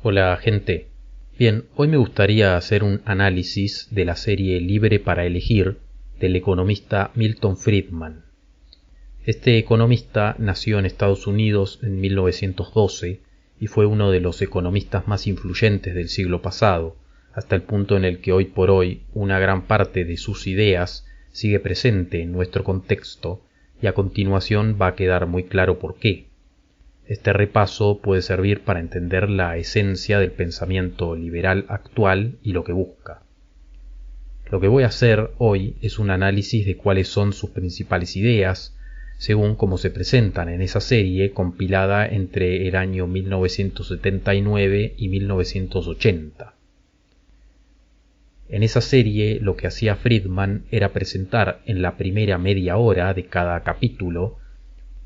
Hola gente. Bien, hoy me gustaría hacer un análisis de la serie Libre para elegir del economista Milton Friedman. Este economista nació en Estados Unidos en 1912 y fue uno de los economistas más influyentes del siglo pasado, hasta el punto en el que hoy por hoy una gran parte de sus ideas sigue presente en nuestro contexto y a continuación va a quedar muy claro por qué. Este repaso puede servir para entender la esencia del pensamiento liberal actual y lo que busca. Lo que voy a hacer hoy es un análisis de cuáles son sus principales ideas, según cómo se presentan en esa serie compilada entre el año 1979 y 1980. En esa serie lo que hacía Friedman era presentar en la primera media hora de cada capítulo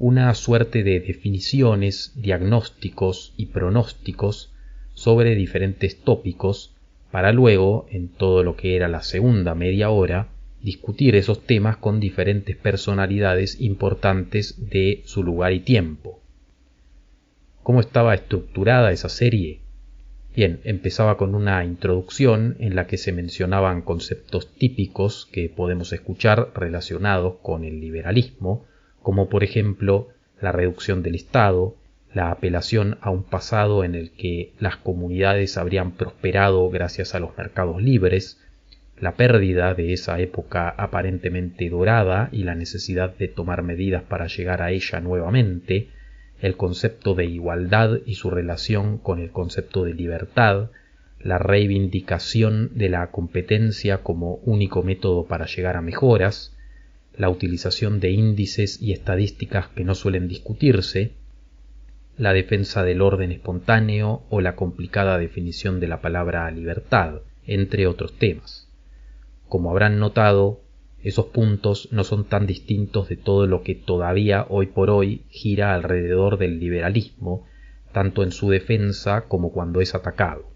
una suerte de definiciones, diagnósticos y pronósticos sobre diferentes tópicos para luego, en todo lo que era la segunda media hora, discutir esos temas con diferentes personalidades importantes de su lugar y tiempo. ¿Cómo estaba estructurada esa serie? Bien, empezaba con una introducción en la que se mencionaban conceptos típicos que podemos escuchar relacionados con el liberalismo, como por ejemplo la reducción del Estado, la apelación a un pasado en el que las comunidades habrían prosperado gracias a los mercados libres, la pérdida de esa época aparentemente dorada y la necesidad de tomar medidas para llegar a ella nuevamente, el concepto de igualdad y su relación con el concepto de libertad, la reivindicación de la competencia como único método para llegar a mejoras, la utilización de índices y estadísticas que no suelen discutirse, la defensa del orden espontáneo o la complicada definición de la palabra libertad, entre otros temas. Como habrán notado, esos puntos no son tan distintos de todo lo que todavía hoy por hoy gira alrededor del liberalismo, tanto en su defensa como cuando es atacado.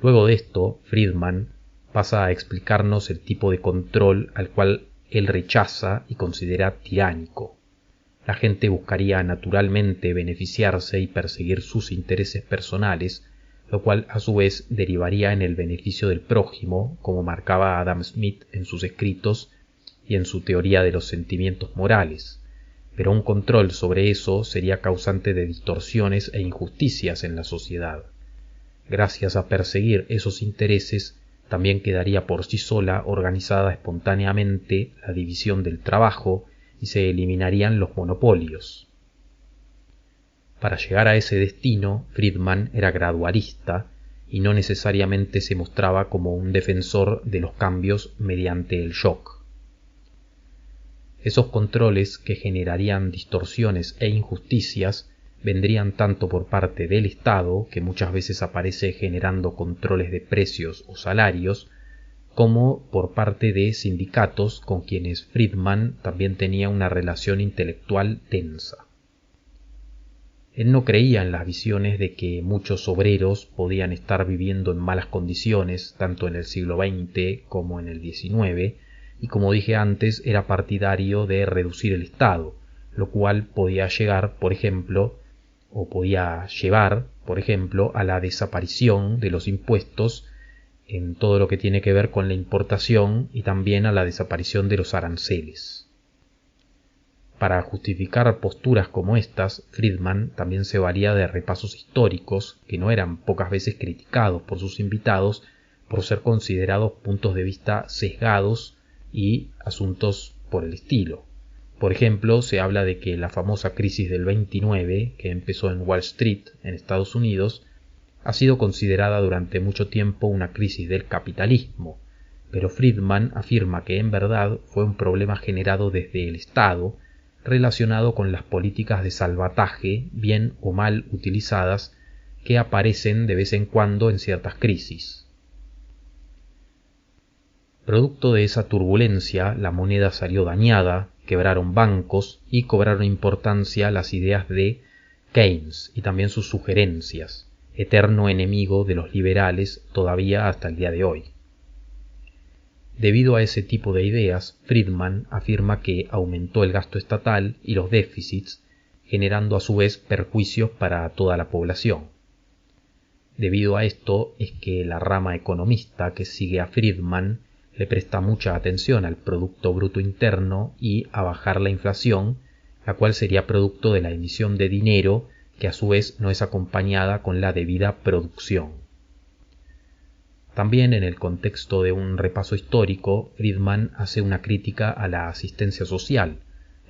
Luego de esto, Friedman pasa a explicarnos el tipo de control al cual él rechaza y considera tiránico. La gente buscaría naturalmente beneficiarse y perseguir sus intereses personales, lo cual a su vez derivaría en el beneficio del prójimo, como marcaba Adam Smith en sus escritos y en su teoría de los sentimientos morales, pero un control sobre eso sería causante de distorsiones e injusticias en la sociedad. Gracias a perseguir esos intereses, también quedaría por sí sola organizada espontáneamente la división del trabajo y se eliminarían los monopolios. Para llegar a ese destino, Friedman era gradualista y no necesariamente se mostraba como un defensor de los cambios mediante el shock. Esos controles que generarían distorsiones e injusticias vendrían tanto por parte del Estado, que muchas veces aparece generando controles de precios o salarios, como por parte de sindicatos con quienes Friedman también tenía una relación intelectual tensa. Él no creía en las visiones de que muchos obreros podían estar viviendo en malas condiciones tanto en el siglo XX como en el XIX, y como dije antes, era partidario de reducir el Estado, lo cual podía llevar, por ejemplo, a la desaparición de los impuestos en todo lo que tiene que ver con la importación y también a la desaparición de los aranceles. Para justificar posturas como estas, Friedman también se valía de repasos históricos que no eran pocas veces criticados por sus invitados por ser considerados puntos de vista sesgados y asuntos por el estilo. Por ejemplo, se habla de que la famosa crisis del 29, que empezó en Wall Street, en Estados Unidos, ha sido considerada durante mucho tiempo una crisis del capitalismo, pero Friedman afirma que en verdad fue un problema generado desde el Estado, relacionado con las políticas de salvataje, bien o mal utilizadas, que aparecen de vez en cuando en ciertas crisis. Producto de esa turbulencia, la moneda salió dañada, quebraron bancos y cobraron importancia las ideas de Keynes y también sus sugerencias, eterno enemigo de los liberales todavía hasta el día de hoy. Debido a ese tipo de ideas, Friedman afirma que aumentó el gasto estatal y los déficits, generando a su vez perjuicios para toda la población. Debido a esto es que la rama economista que sigue a Friedman le presta mucha atención al Producto Bruto Interno y a bajar la inflación, la cual sería producto de la emisión de dinero que a su vez no es acompañada con la debida producción. También en el contexto de un repaso histórico, Friedman hace una crítica a la asistencia social,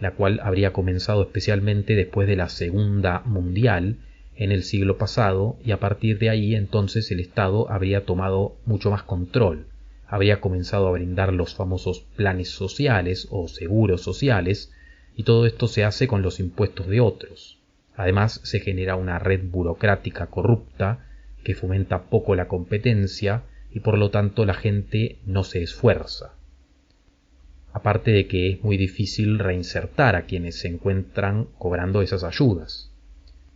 la cual habría comenzado especialmente después de la Segunda Mundial en el siglo pasado, y a partir de ahí entonces el Estado habría tomado mucho más control, habría comenzado a brindar los famosos planes sociales o seguros sociales, y todo esto se hace con los impuestos de otros. Además, se genera una red burocrática corrupta que fomenta poco la competencia y por lo tanto la gente no se esfuerza. Aparte de que es muy difícil reinsertar a quienes se encuentran cobrando esas ayudas.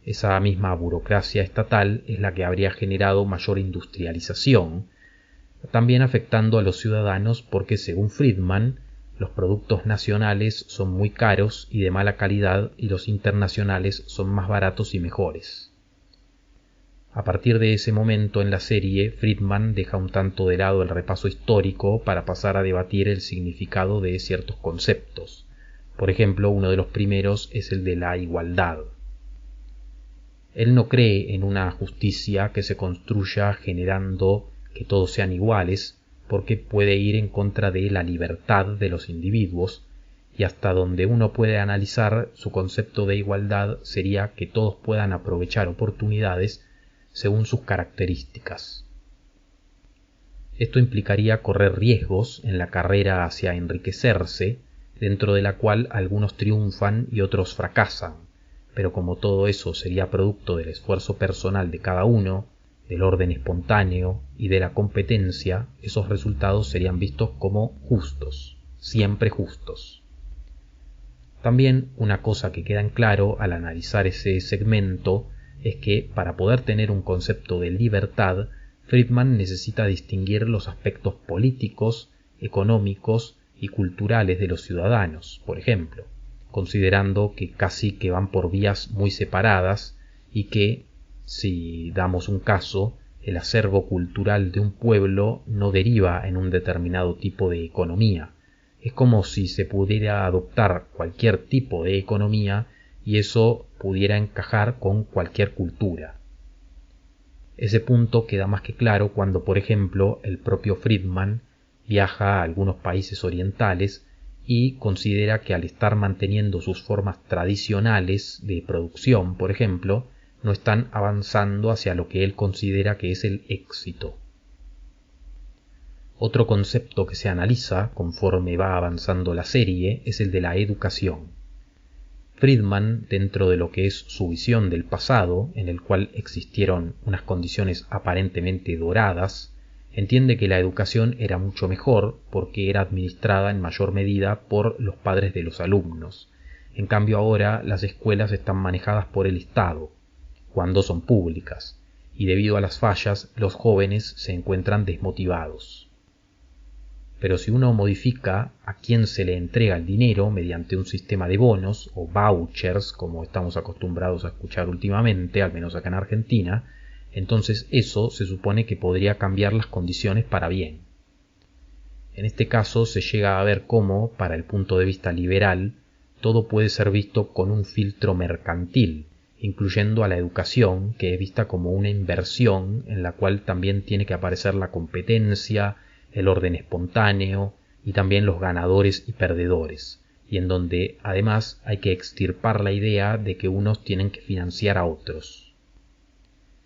Esa misma burocracia estatal es la que habría generado mayor industrialización, también afectando a los ciudadanos porque, según Friedman, los productos nacionales son muy caros y de mala calidad y los internacionales son más baratos y mejores. A partir de ese momento en la serie, Friedman deja un tanto de lado el repaso histórico para pasar a debatir el significado de ciertos conceptos. Por ejemplo, uno de los primeros es el de la igualdad. Él no cree en una justicia que se construya generando que todos sean iguales, porque puede ir en contra de la libertad de los individuos, y hasta donde uno puede analizar, su concepto de igualdad sería que todos puedan aprovechar oportunidades según sus características. Esto implicaría correr riesgos en la carrera hacia enriquecerse, dentro de la cual algunos triunfan y otros fracasan, pero como todo eso sería producto del esfuerzo personal de cada uno, del orden espontáneo y de la competencia, esos resultados serían vistos como justos, siempre justos. También una cosa que queda en claro al analizar ese segmento es que para poder tener un concepto de libertad, Friedman necesita distinguir los aspectos políticos, económicos y culturales de los ciudadanos, por ejemplo, considerando que casi que van por vías muy separadas y que, si damos un caso, el acervo cultural de un pueblo no deriva en un determinado tipo de economía. Es como si se pudiera adoptar cualquier tipo de economía y eso pudiera encajar con cualquier cultura. Ese punto queda más que claro cuando, por ejemplo, el propio Friedman viaja a algunos países orientales y considera que al estar manteniendo sus formas tradicionales de producción, por ejemplo, no están avanzando hacia lo que él considera que es el éxito. Otro concepto que se analiza conforme va avanzando la serie es el de la educación. Friedman, dentro de lo que es su visión del pasado, en el cual existieron unas condiciones aparentemente doradas, entiende que la educación era mucho mejor porque era administrada en mayor medida por los padres de los alumnos. En cambio ahora las escuelas están manejadas por el Estado, cuando son públicas, y debido a las fallas los jóvenes se encuentran desmotivados. Pero si uno modifica a quién se le entrega el dinero mediante un sistema de bonos o vouchers, como estamos acostumbrados a escuchar últimamente, al menos acá en Argentina, entonces eso se supone que podría cambiar las condiciones para bien. En este caso se llega a ver cómo, para el punto de vista liberal, todo puede ser visto con un filtro mercantil, incluyendo a la educación, que es vista como una inversión en la cual también tiene que aparecer la competencia, el orden espontáneo y también los ganadores y perdedores, y en donde además hay que extirpar la idea de que unos tienen que financiar a otros.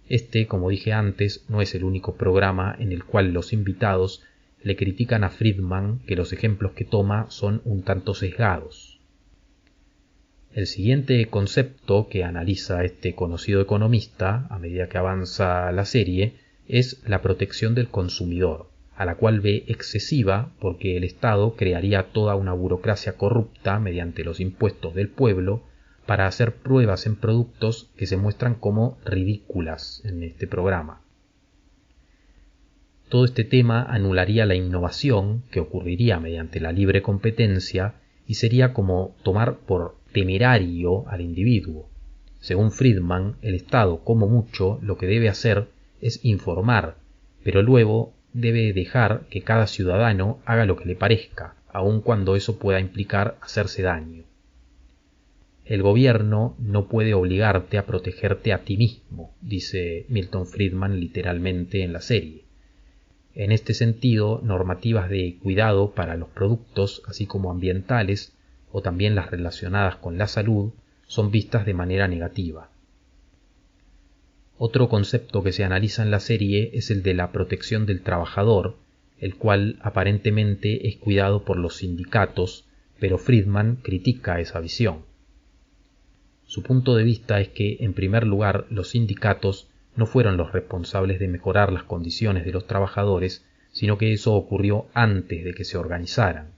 Este, como dije antes, no es el único programa en el cual los invitados le critican a Friedman que los ejemplos que toma son un tanto sesgados. El siguiente concepto que analiza este conocido economista a medida que avanza la serie es la protección del consumidor, a la cual ve excesiva porque el Estado crearía toda una burocracia corrupta mediante los impuestos del pueblo para hacer pruebas en productos que se muestran como ridículas en este programa. Todo este tema anularía la innovación que ocurriría mediante la libre competencia y sería como tomar por temerario al individuo. Según Friedman, el Estado, como mucho, lo que debe hacer es informar, pero luego debe dejar que cada ciudadano haga lo que le parezca, aun cuando eso pueda implicar hacerse daño. El gobierno no puede obligarte a protegerte a ti mismo, dice Milton Friedman literalmente en la serie. En este sentido, normativas de cuidado para los productos, así como ambientales, o también las relacionadas con la salud, son vistas de manera negativa. Otro concepto que se analiza en la serie es el de la protección del trabajador, el cual aparentemente es cuidado por los sindicatos, pero Friedman critica esa visión. Su punto de vista es que, en primer lugar, los sindicatos no fueron los responsables de mejorar las condiciones de los trabajadores, sino que eso ocurrió antes de que se organizaran.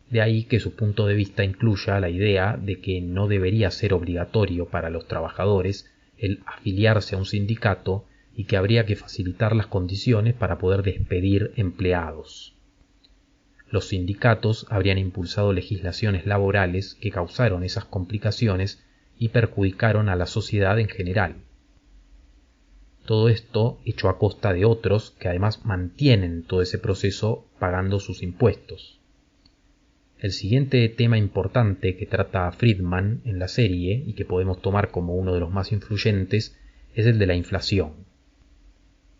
De ahí que su punto de vista incluya la idea de que no debería ser obligatorio para los trabajadores el afiliarse a un sindicato y que habría que facilitar las condiciones para poder despedir empleados. Los sindicatos habrían impulsado legislaciones laborales que causaron esas complicaciones y perjudicaron a la sociedad en general. Todo esto hecho a costa de otros que además mantienen todo ese proceso pagando sus impuestos. El siguiente tema importante que trata Friedman en la serie y que podemos tomar como uno de los más influyentes es el de la inflación.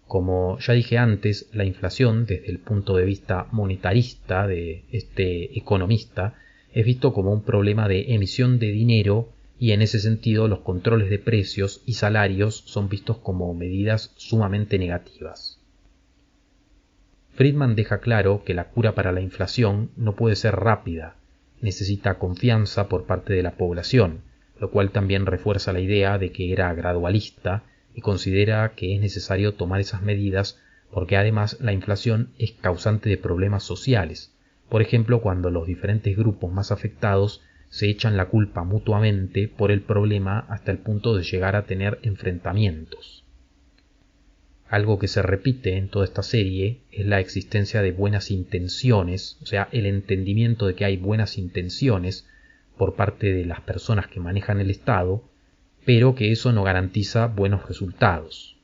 Como ya dije antes, la inflación desde el punto de vista monetarista de este economista es visto como un problema de emisión de dinero y en ese sentido los controles de precios y salarios son vistos como medidas sumamente negativas. Friedman deja claro que la cura para la inflación no puede ser rápida, necesita confianza por parte de la población, lo cual también refuerza la idea de que era gradualista y considera que es necesario tomar esas medidas porque además la inflación es causante de problemas sociales, por ejemplo cuando los diferentes grupos más afectados se echan la culpa mutuamente por el problema hasta el punto de llegar a tener enfrentamientos. Algo que se repite en toda esta serie es la existencia de buenas intenciones, o sea, el entendimiento de que hay buenas intenciones por parte de las personas que manejan el Estado, pero que eso no garantiza buenos resultados.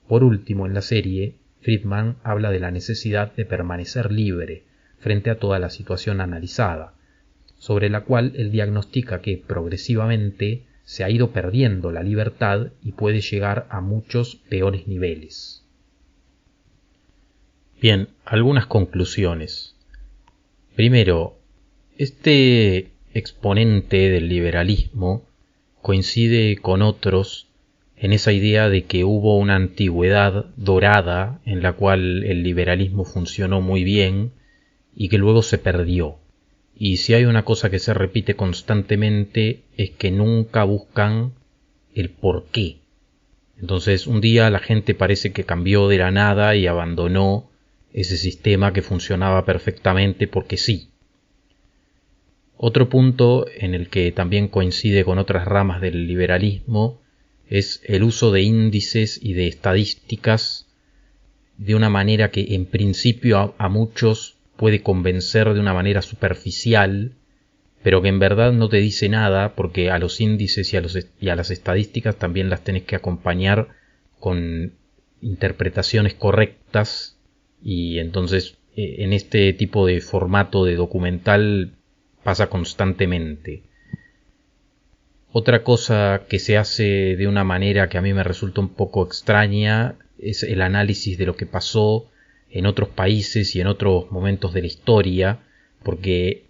Por último, en la serie, Friedman habla de la necesidad de permanecer libre frente a toda la situación analizada, sobre la cual él diagnostica que progresivamente se ha ido perdiendo la libertad y puede llegar a muchos peores niveles. Bien, algunas conclusiones. Primero, este exponente del liberalismo coincide con otros en esa idea de que hubo una antigüedad dorada en la cual el liberalismo funcionó muy bien y que luego se perdió. Y si hay una cosa que se repite constantemente es que nunca buscan el por qué. Entonces un día la gente parece que cambió de la nada y abandonó ese sistema que funcionaba perfectamente porque sí. Otro punto en el que también coincide con otras ramas del liberalismo es el uso de índices y de estadísticas de una manera que en principio a muchos puede convencer de una manera superficial, pero que en verdad no te dice nada porque a los índices y a las estadísticas también las tenés que acompañar con interpretaciones correctas y entonces en este tipo de formato de documental pasa constantemente. Otra cosa que se hace de una manera que a mí me resulta un poco extraña es el análisis de lo que pasó en otros países y en otros momentos de la historia, porque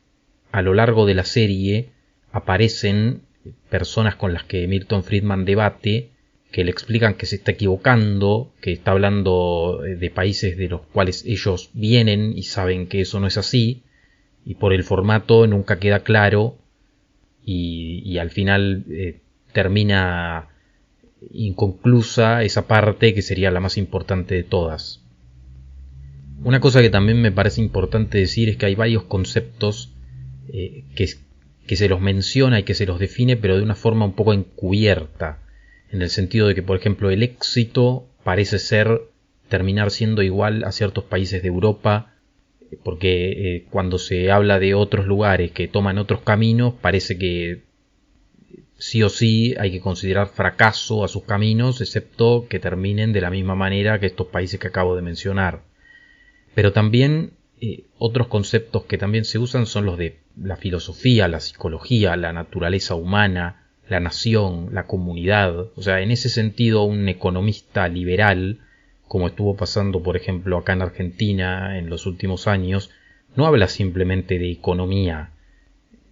a lo largo de la serie aparecen personas con las que Milton Friedman debate, que le explican que se está equivocando, que está hablando de países de los cuales ellos vienen y saben que eso no es así, y por el formato nunca queda claro y al final termina inconclusa esa parte que sería la más importante de todas. Una cosa que también me parece importante decir es que hay varios conceptos que se los menciona y que se los define, pero de una forma un poco encubierta, en el sentido de que, por ejemplo, el éxito parece terminar siendo igual a ciertos países de Europa, porque cuando se habla de otros lugares que toman otros caminos, parece que sí o sí hay que considerar fracaso a sus caminos, excepto que terminen de la misma manera que estos países que acabo de mencionar. Pero también otros conceptos que también se usan son los de la filosofía, la psicología, la naturaleza humana, la nación, la comunidad. O sea, en ese sentido, un economista liberal, como estuvo pasando, por ejemplo, acá en Argentina en los últimos años, no habla simplemente de economía.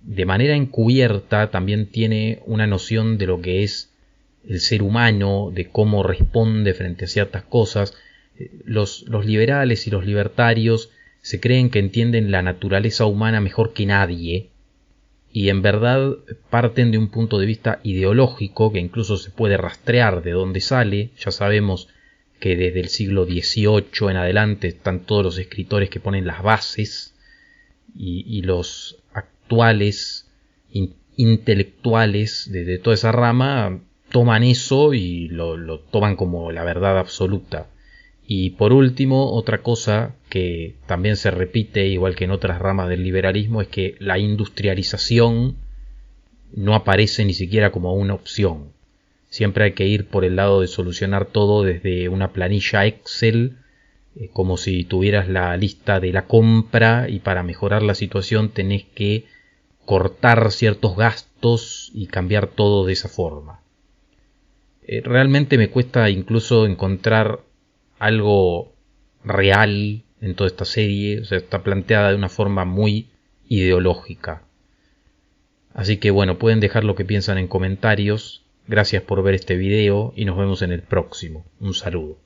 De manera encubierta también tiene una noción de lo que es el ser humano, de cómo responde frente a ciertas cosas. Los liberales y los libertarios se creen que entienden la naturaleza humana mejor que nadie, y en verdad parten de un punto de vista ideológico que incluso se puede rastrear de dónde sale. Ya sabemos que desde el siglo XVIII en adelante están todos los escritores que ponen las bases, y los actuales intelectuales de toda esa rama toman eso y lo toman como la verdad absoluta. Y por último, otra cosa que también se repite, igual que en otras ramas del liberalismo, es que la industrialización no aparece ni siquiera como una opción. Siempre hay que ir por el lado de solucionar todo desde una planilla Excel, como si tuvieras la lista de la compra, y para mejorar la situación tenés que cortar ciertos gastos y cambiar todo de esa forma. Realmente me cuesta incluso encontrar algo real en toda esta serie. O sea, está planteada de una forma muy ideológica. Así que bueno, pueden dejar lo que piensan en comentarios. Gracias por ver este video y nos vemos en el próximo. Un saludo.